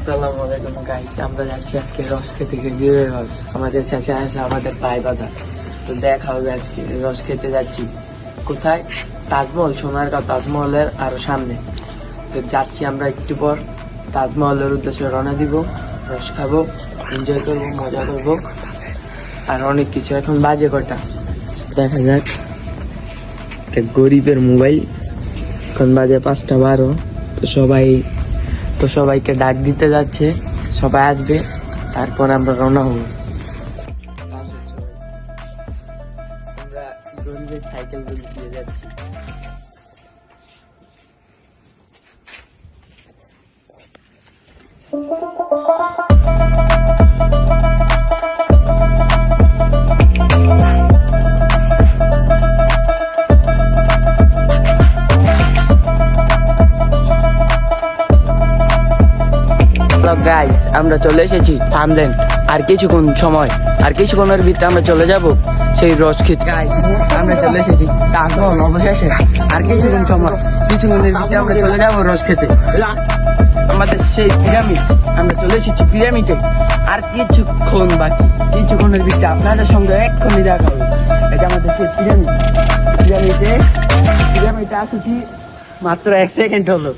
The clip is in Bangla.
আসসালামু আলাইকুম গাইস, আমরা যাচ্ছি আজকে রস খেতে খেজুরের রস। আমাদের চাচা আছে আমাদের পায়ে বাঁধা, তো দেখা হবে আজকে রস খেতে যাচ্ছি। কোথায়? তাজমহল, সোনারগাঁও তাজমহলের আরো সামনে। তো যাচ্ছি আমরা একটু পর তাজমহলের উদ্দেশ্যে রওনা দিব। রস খাবো, এনজয় করবো, মজা করবো আর অনেক কিছু। এখন বাজে কটা দেখা যাক। গরিবের মোবাইল, এখন বাজে 5:12। তো সবাইকে ডাক দিতে যাচ্ছে, সবাই আসবে, তারপর আমরা রওনা হব। আমরা গরিবের সাইকেল দিয়ে যাচ্ছি। গাইস, আমরা চলে এসেছি ফার্মল্যান্ড। আর কিছুক্ষণের ভিতরে আমরা চলে যাব সেই রস খেতে। গাইস, আমরা চলে এসেছি তাজমহল অবশেষে। আর কিছুক্ষণের ভিতরে আমরা চলে যাব রস খেতে। আমাদের সেই পিরামিড, আমরা চলে এসেছি পিরামিডে। আর কিছুক্ষণের ভিতরে আপনাদের সঙ্গে এক্ষুনি দেখা হবে। এটা আমাদের সেই পিরামিডে আসছি মাত্র 1 সেকেন্ড হলো।